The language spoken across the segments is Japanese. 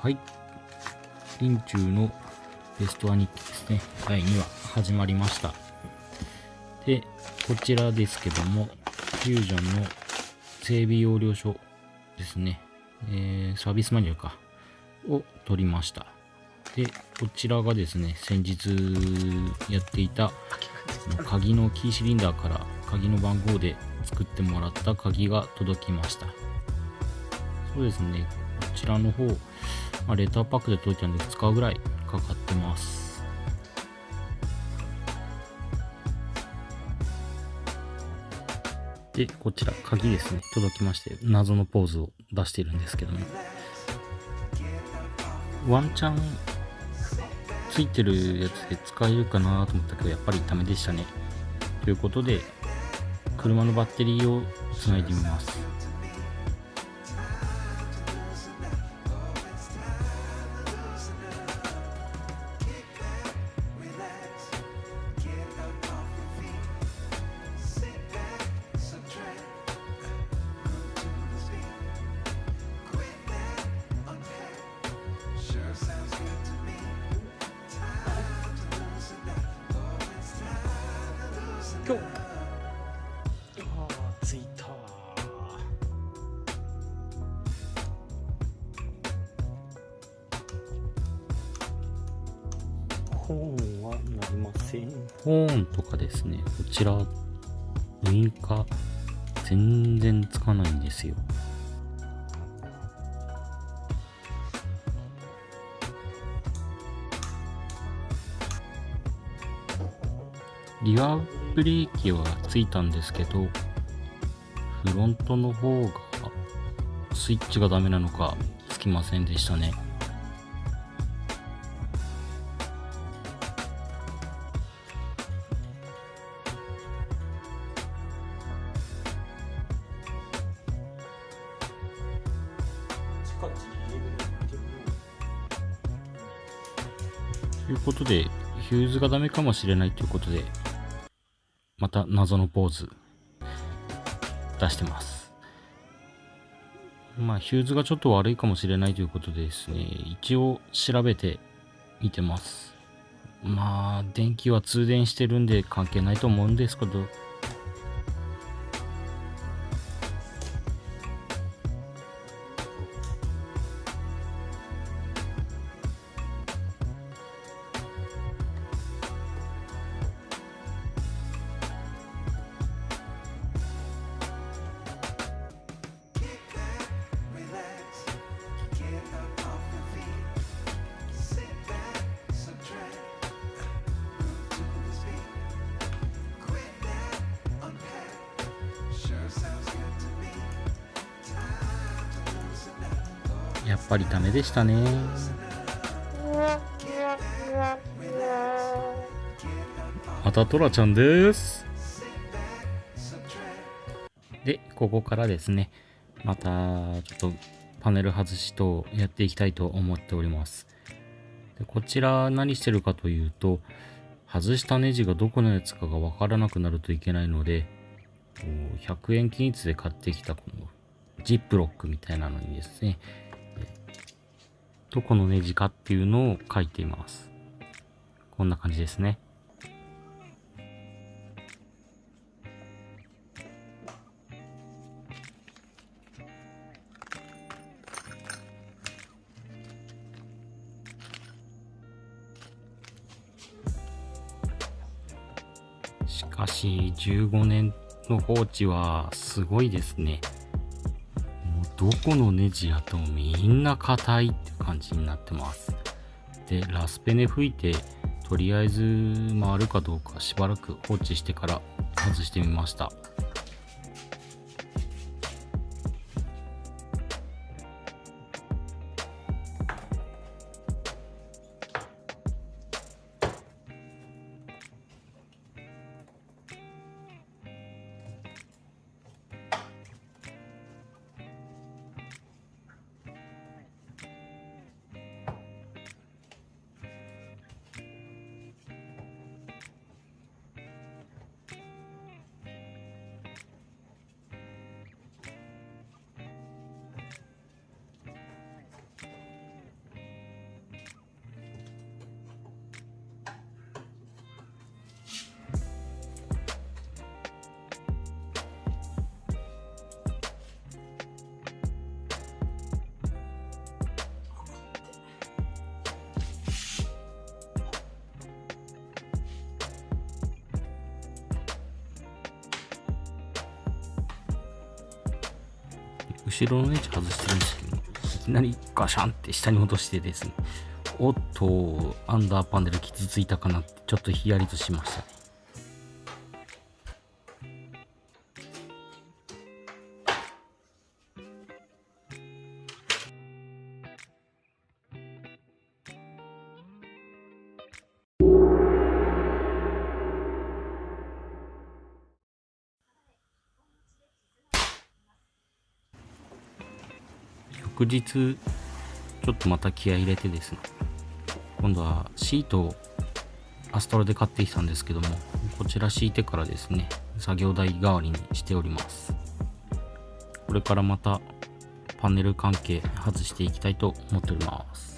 はい。林中のベストアニッキですね。第2話始まりました。で、こちらですけども、フュージョンの整備要領書ですね。サービスマニュアルか。を取りました。で、こちらがですね、先日やっていた鍵のキーシリンダーから鍵の番号で作ってもらった鍵が届きました。そうですね、こちらの方、レターパックで届いたんで2日ぐらいかかってます。で、こちら鍵ですね、届きまして、謎のポーズを出しているんですけども、ワンチャンついてるやつで使えるかなと思ったけど、やっぱりダメでしたね。ということで、車のバッテリーをつないでみます。今日着いた。ホーンはなりません。ホーンとかですね、こちらウインカー全然つかないんですよ。リアブレーキはついたんですけど、フロントの方がスイッチがダメなのかつきませんでしたね。ということで、ヒューズがダメかもしれないということで、また謎のポーズ出してます。ヒューズがちょっと悪いかもしれないということでですね、一応調べてみてます。電気は通電してるんで関係ないと思うんですけど、やっぱりダメでしたね。またトラちゃんです。で、ここからですね、またちょっとパネル外しとやっていきたいと思っております。で、こちら何してるかというと、外したネジがどこのやつかがわからなくなるといけないので、100円均一で買ってきたこのジップロックみたいなのにですね、どこのネジかっていうのを書いています。こんな感じですね。しかし15年の放置はすごいですね。もうどこのネジやとみんな硬いって感じになってます。で、ラスペネ吹いてとりあえず回るかどうかしばらく放置してから外してみました。後ろのネジ外してるんですけど、いきなりガシャンって下に落としてですね、おっと、アンダーパネル傷ついたかなってちょっとヒヤリとしましたね。翌日ちょっとまた気合い入れてですね、今度はシートをアストラで買ってきたんですけども、こちら敷いてからですね、作業台代わりにしております。これからまたパネル関係外していきたいと思っております。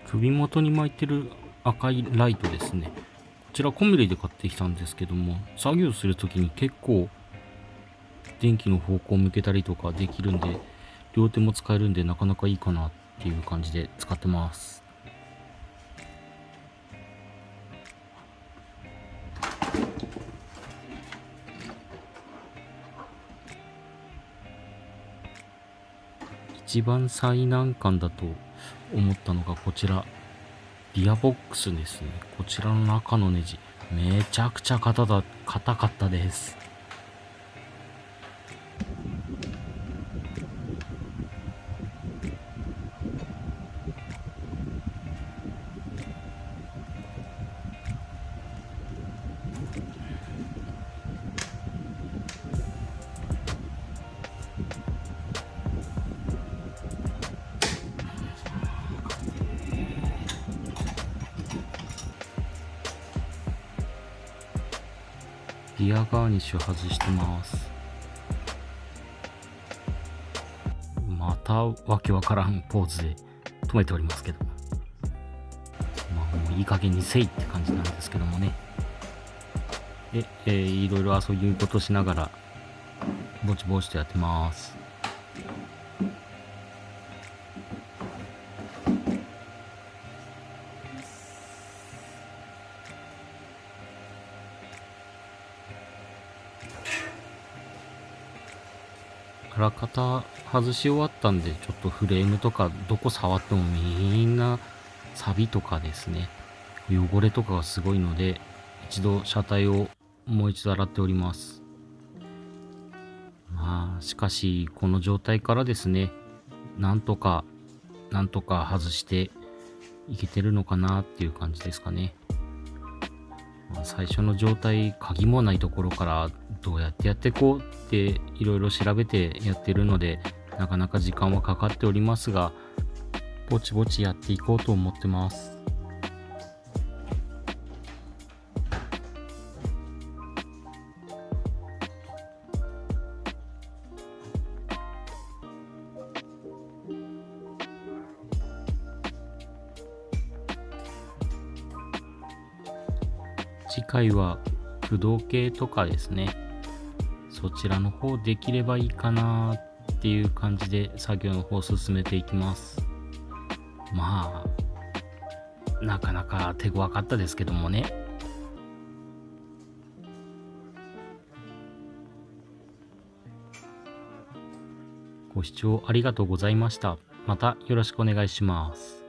首元に巻いてる赤いライトですね。こちらコンビニで買ってきたんですけども、作業するときに結構電気の方向を向けたりとかできるんで、両手も使えるんでなかなかいいかなっていう感じで使ってます。一番最難関だと思ったのがこちら、ギアボックスですね。こちらの中のネジ、めちゃくちゃ硬かったです。ギアガーニッシュ外してます。またわけわからんポーズで止めておりますけど、まあもういい加減にせいって感じなんですけどもね。で、いろいろ遊び事しながらぼちぼちとやってます。あらかた外し終わったんで、ちょっとフレームとかどこ触ってもみんな錆とかですね、汚れとかがすごいので、一度車体をもう一度洗っております。まあしかしこの状態からですね、なんとか外していけてるのかなっていう感じですかね。最初の状態、鍵もないところからどうやってやっていこうっていろいろ調べてやってるので、なかなか時間はかかっておりますが、ぼちぼちやっていこうと思ってます。次回は駆動系とかですね、そちらの方できればいいかなっていう感じで作業の方進めていきます。まあなかなか手強かったですけどもね。ご視聴ありがとうございました。またよろしくお願いします。